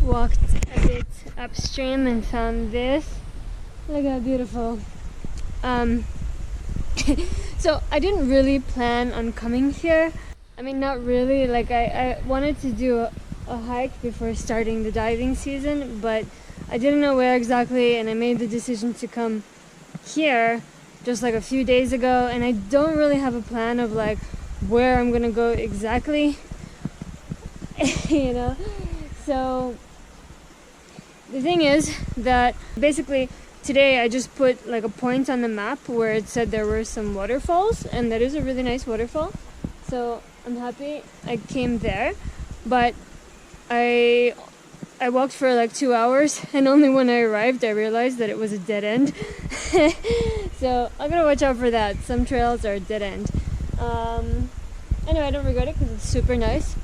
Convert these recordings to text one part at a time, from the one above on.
walked a bit upstream and found this. Look how beautiful. So I didn't really plan on coming here. I mean, not really. Like I wanted to do a hike before starting the diving season, but I didn't know where exactly, and I made the decision to come here just like a few days ago, and I don't really have a plan of like where I'm gonna go exactly. You know, so the thing is that basically today I just put like a point on the map where it said there were some waterfalls, and that is a really nice waterfall, so I'm happy I came there. But I walked for like 2 hours, and only when I arrived I realized that it was a dead end. So I'm gonna watch out for that. Some trails are a dead end. Anyway, I don't regret it because it's super nice.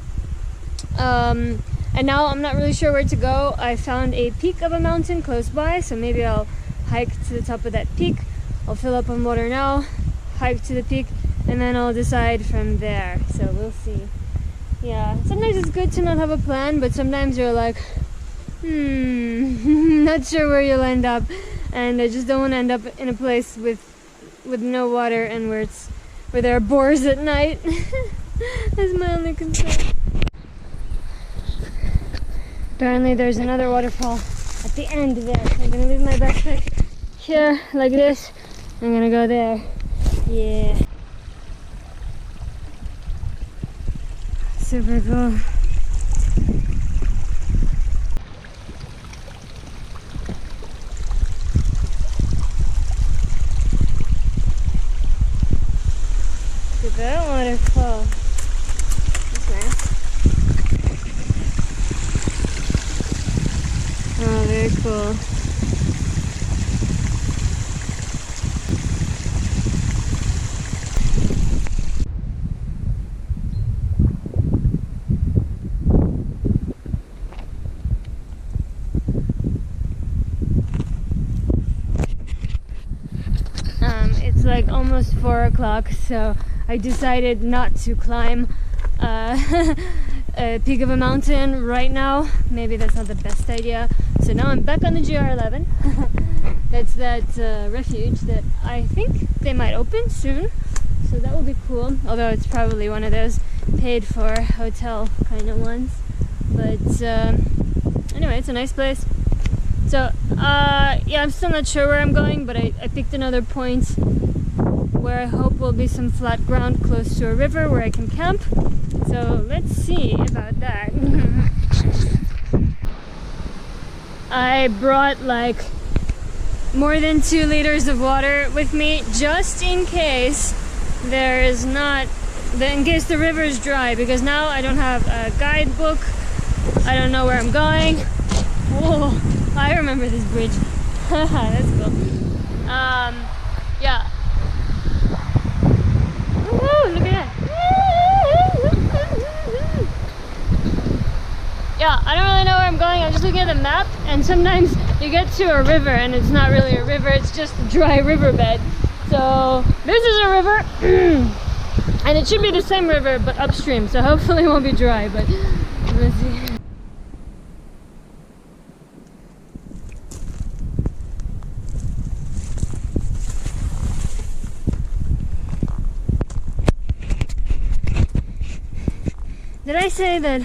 And now I'm not really sure where to go. I found a peak of a mountain close by, so maybe I'll hike to the top of that peak. I'll fill up on water now, hike to the peak, and then I'll decide from there. So we'll see. Yeah, sometimes it's good to not have a plan, but sometimes you're like, not sure where you'll end up, and I just don't want to end up in a place with no water and where there are boars at night. That's my only concern. Apparently there's another waterfall at the end there, so I'm gonna leave my backpack here like this. I'm gonna go there. Yeah. Super cool. Look at that waterfall. That's nice. Oh, very cool. It's like almost 4 o'clock, so I decided not to climb a peak of a mountain right now. Maybe that's not the best idea. So now I'm back on the GR11. That's that refuge that I think they might open soon, so that will be cool, although it's probably one of those paid for hotel kind of ones. But anyway, it's a nice place. So yeah, I'm still not sure where I'm going, but I picked another point where I hope will be some flat ground close to a river where I can camp. So let's see about that. I brought like more than 2 liters of water with me just in case in case the river is dry, because now I don't have a guidebook. I don't know where I'm going. Oh, I remember this bridge. That's cool. Yeah. Woo, look at that. Yeah, I don't really know where I'm going. I'm just looking at the map, and sometimes you get to a river and it's not really a river, it's just a dry riverbed. So this is a river, and it should be the same river but upstream, so hopefully it won't be dry, but let's see. Did I say that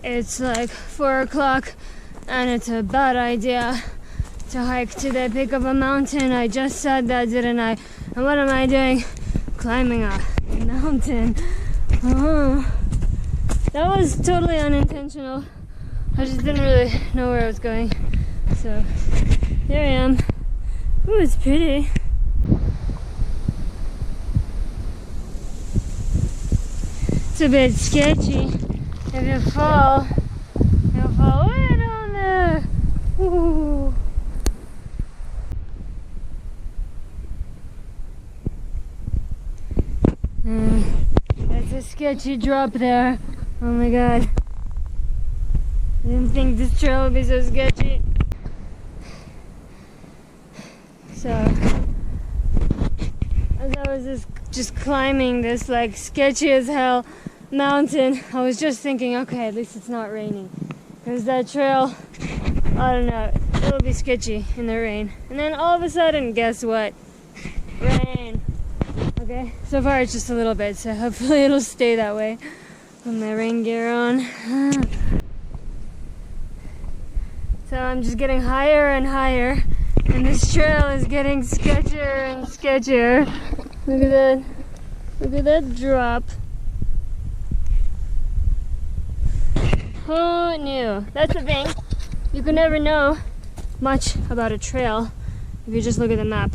it's like 4 o'clock and it's a bad idea to hike to the peak of a mountain? I just said that, didn't I? And what am I doing? Climbing a mountain. Oh, that was totally unintentional. I just didn't really know where I was going. So here I am. Ooh, it's pretty. It's a bit sketchy. If you fall, you'll fall way down there. Ooh. That's a sketchy drop there. Oh my god. I didn't think this trail would be so sketchy. So, as I was just climbing this like sketchy as hell mountain, I was just thinking, okay, at least it's not raining. because that trail, I don't know, it'll be sketchy in the rain. And then all of a sudden, guess what? Rain. Okay, so far it's just a little bit, so hopefully it'll stay that way. Put my rain gear on. So I'm just getting higher and higher, and this trail is getting sketchier and sketchier. Look at that. Look at that drop. Who knew? That's the thing. You can never know much about a trail if you just look at the map.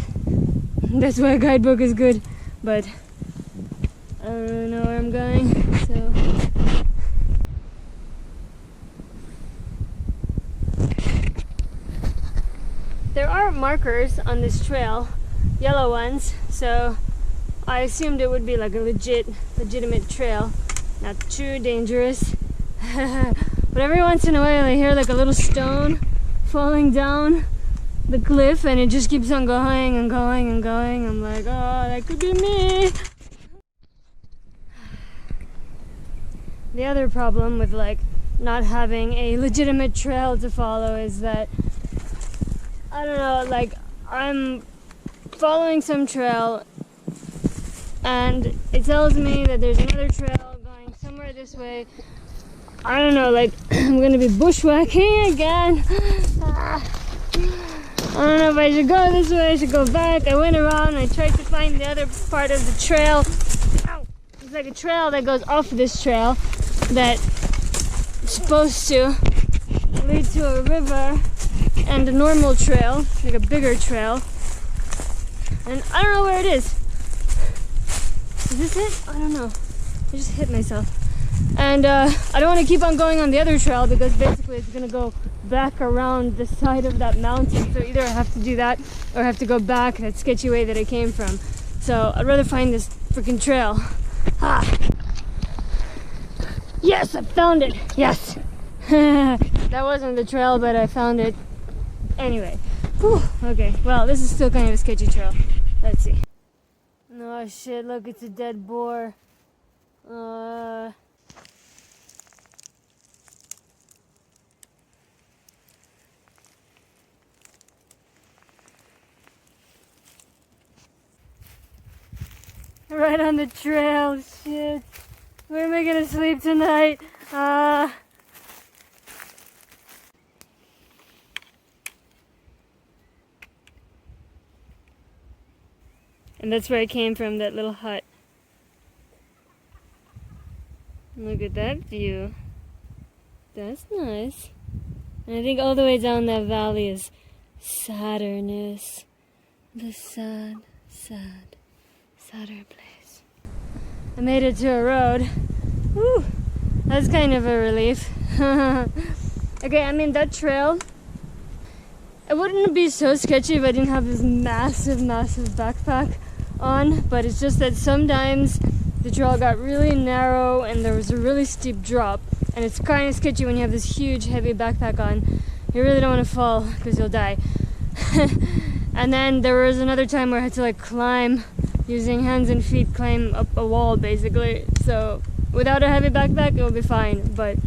That's why a guidebook is good, but I don't really know where I'm going, so. There are markers on this trail, yellow ones, so I assumed it would be like a legitimate trail, not too dangerous. But every once in a while I hear like a little stone falling down the cliff, and it just keeps on going and going and going. I'm like, oh, that could be me. The other problem with like not having a legitimate trail to follow is that, I don't know, like I'm following some trail and it tells me that there's another trail going somewhere this way. I don't know, like I'm gonna be bushwhacking again. I don't know if I should go this way, I should go back. I went around, I tried to find the other part of the trail. Ow. It's like a trail that goes off this trail that's supposed to lead to a river and a normal trail, like a bigger trail. And I don't know where it is. Is this it? I don't know. I just hit myself. And I don't want to keep on going on the other trail because basically it's going to go back around the side of that mountain. So either I have to do that or I have to go back that sketchy way that I came from. So I'd rather find this freaking trail. Ah. Yes, I found it. Yes. That wasn't the trail, but I found it anyway. Whew. Okay, well, this is still kind of a sketchy trail. Let's see. Oh shit, look, it's a dead boar. Right on the trail, shit. Where am I gonna sleep tonight? And that's where I came from, that little hut. Look at that view. That's nice. And I think all the way down that valley is sadder-ness. The sad, sadder place. I made it to a road. Whew, that's kind of a relief. Okay, I mean that trail, it wouldn't be so sketchy if I didn't have this massive backpack on, but it's just that sometimes the trail got really narrow and there was a really steep drop, and it's kind of sketchy when you have this huge heavy backpack on. You really don't want to fall because you'll die. And then there was another time where I had to like climb, using hands and feet, climb up a wall basically. So without a heavy backpack it will be fine, but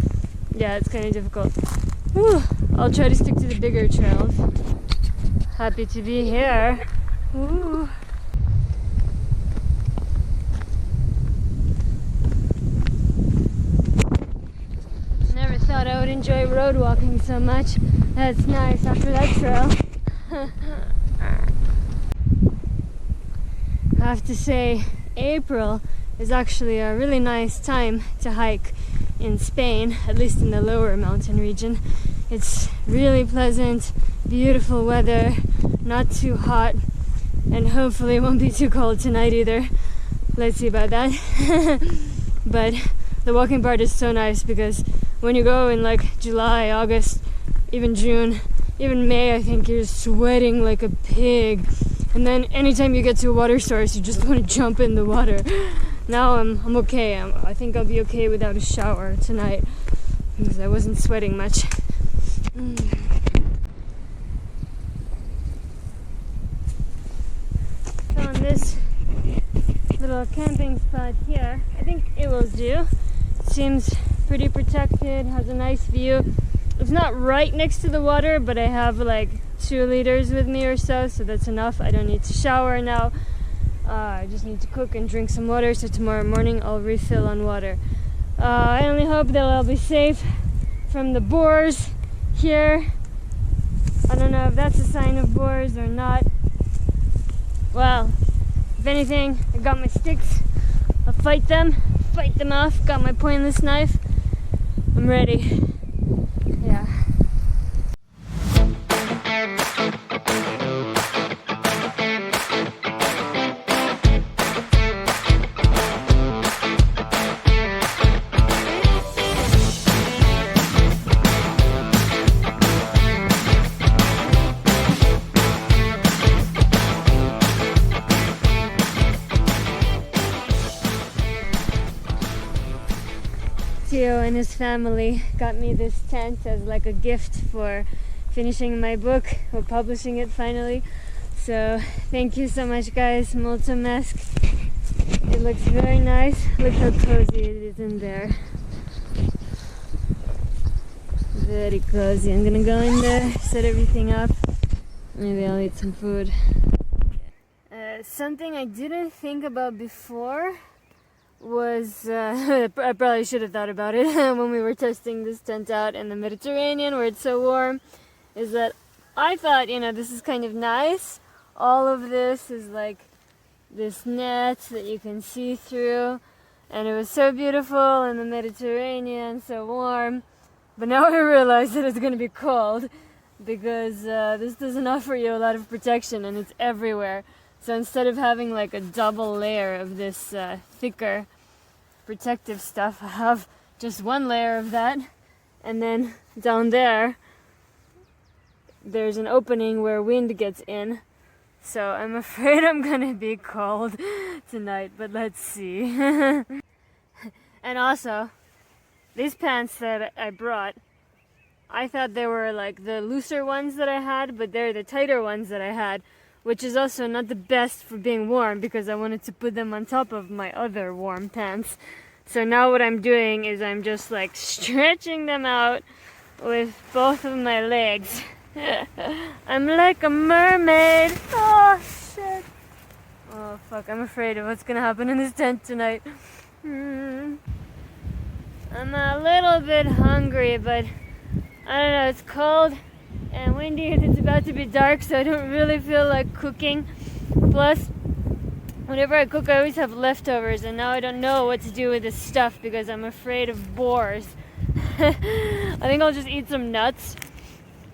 yeah, it's kind of difficult. Whew. I'll try to stick to the bigger trails. Happy to be here. Ooh. Never thought I would enjoy road walking so much. That's nice after that trail. I have to say, April is actually a really nice time to hike in Spain, at least in the lower mountain region. It's really pleasant, beautiful weather, not too hot, and hopefully it won't be too cold tonight either. Let's see about that. But the walking part is so nice because when you go in like July, August, even June, even May, I think you're sweating like a pig. And then anytime you get to a water source, you just want to jump in the water. Now I'm okay. I think I'll be okay without a shower tonight because I wasn't sweating much. Found this little camping spot here. I think it will do. Seems pretty protected, has a nice view. it's not right next to the water, but I have like 2 liters with me or so that's enough. I don't need to shower now. I just need to cook and drink some water, so tomorrow morning I'll refill on water. I only hope that I'll be safe from the boars here. I don't know if that's a sign of boars or not. Well, if anything, I got my sticks. I'll fight them off. Got my pointless knife. I'm ready. Yeah. Theo and his family got me this tent as like a gift for finishing my book or publishing it finally. So thank you so much, guys. Molto mesk. It looks very nice. Look how cozy it is in there. Very cozy. I'm gonna go in there, set everything up. Maybe I'll eat some food. Something I didn't think about before was I probably should have thought about it when we were testing this tent out in the Mediterranean where it's so warm, is that I thought, this is kind of nice. All of this is like this net that you can see through, and it was so beautiful in the Mediterranean, so warm. But now I realize that it's going to be cold because this doesn't offer you a lot of protection and it's everywhere. So instead of having like a double layer of this thicker protective stuff, I have just one layer of that, and then down there's an opening where wind gets in. So I'm afraid I'm gonna be cold tonight, but let's see. And also, these pants that I brought, I thought they were like the looser ones that I had, but they're the tighter ones that I had, which is also not the best for being warm because I wanted to put them on top of my other warm pants. So now what I'm doing is I'm just like stretching them out with both of my legs. I'm like a mermaid. Oh shit. Oh fuck, I'm afraid of what's gonna happen in this tent tonight. I'm a little bit hungry, but I don't know, it's cold and windy and it's about to be dark, so I don't really feel like cooking. Plus, whenever I cook I always have leftovers, and now I don't know what to do with this stuff because I'm afraid of boars. I think I'll just eat some nuts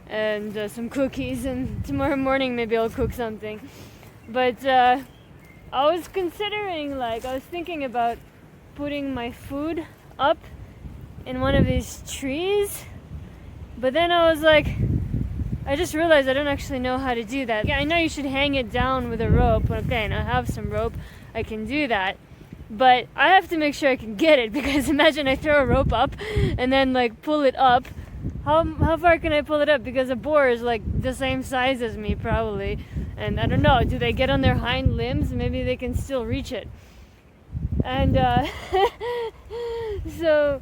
and some cookies, and tomorrow morning maybe I'll cook something. But I was thinking about putting my food up in one of these trees, but then I was like, I just realized I don't actually know how to do that. Yeah, I know you should hang it down with a rope. Okay, and I have some rope. I can do that. But I have to make sure I can get it, because imagine I throw a rope up and then like pull it up. How far can I pull it up? Because a boar is like the same size as me probably. And I don't know, do they get on their hind limbs? Maybe they can still reach it. And so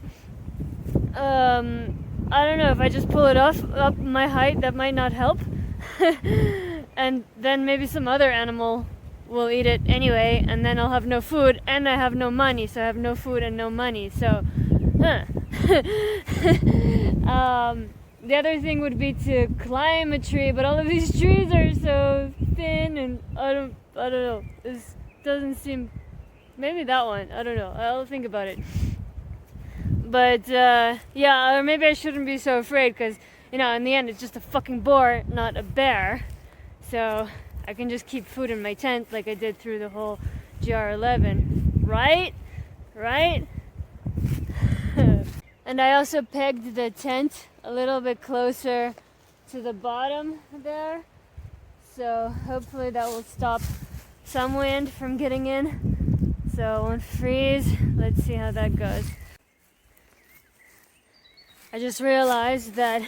I don't know, if I just pull it up my height, that might not help. And then maybe some other animal will eat it anyway, and then I'll have no food, and I have no money, so I have no food and no money, so the other thing would be to climb a tree, but all of these trees are so thin, and I don't know, this doesn't seem, maybe that one, I don't know, I'll think about it. But yeah, or maybe I shouldn't be so afraid, because in the end it's just a fucking boar, not a bear. So I can just keep food in my tent like I did through the whole GR11, right? And I also pegged the tent a little bit closer to the bottom there, so hopefully that will stop some wind from getting in, so it won't freeze. Let's see how that goes. I just realized that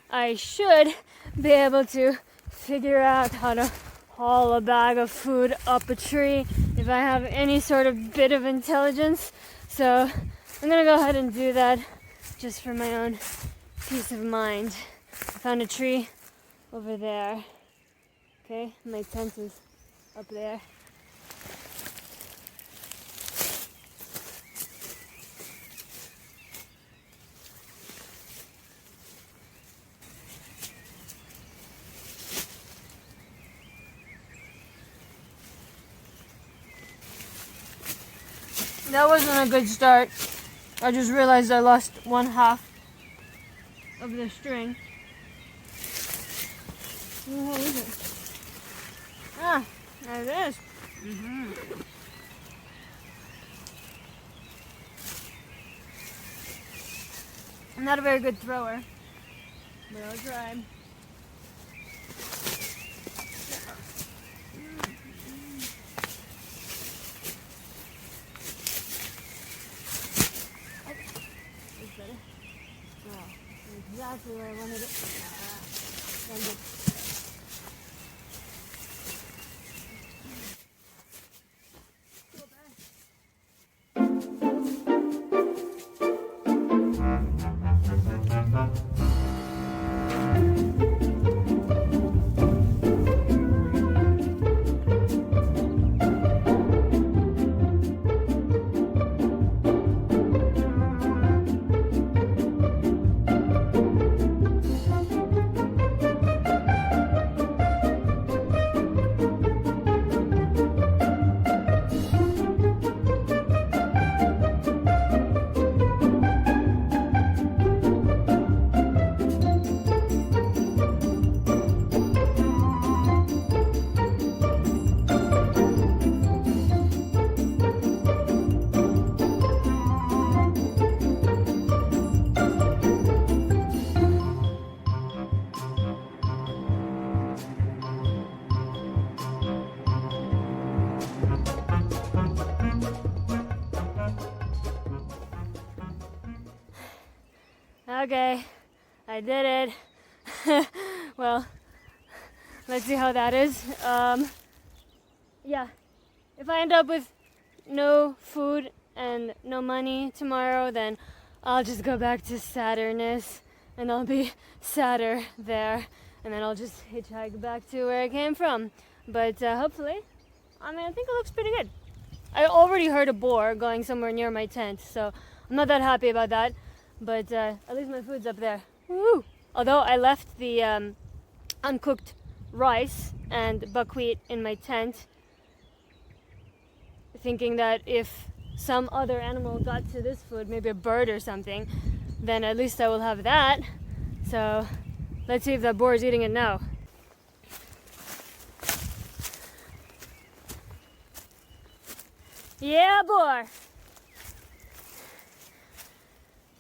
I should be able to figure out how to haul a bag of food up a tree if I have any sort of bit of intelligence. So I'm gonna go ahead and do that just for my own peace of mind. I found a tree over there. Okay, my tent is up there. That wasn't a good start. I just realized I lost one half of the string. What is it? Ah, there it is. I'm not a very good thrower, but I'll try. Exactly where I wanted it. Okay, I did it. Well, let's see how that is. Yeah, if I end up with no food and no money tomorrow, then I'll just go back to sadness and I'll be sadder there, and then I'll just hitchhike back to where I came from. But hopefully, I think it looks pretty good. I already heard a boar going somewhere near my tent, so I'm not that happy about that. But at least my food's up there. Woo! Although I left the uncooked rice and buckwheat in my tent, thinking that if some other animal got to this food, maybe a bird or something, then at least I will have that. So let's see if that boar is eating it now. Yeah, boar!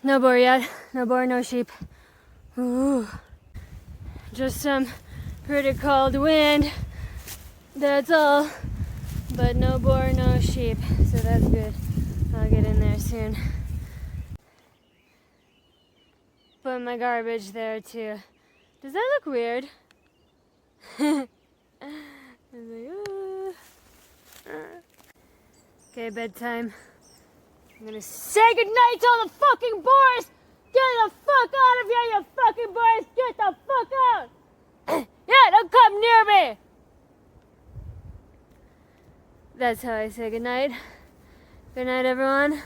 No boar yet. No boar, no sheep. Ooh. Just some pretty cold wind. That's all. But no boar, no sheep. So that's good. I'll get in there soon. Put my garbage there too. Does that look weird? Okay, bedtime. I'm gonna say goodnight to all the fucking boars! Get the fuck out of here, you fucking boars! Get the fuck out! Yeah, don't come near me! That's how I say goodnight. Good night, everyone.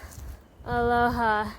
Aloha.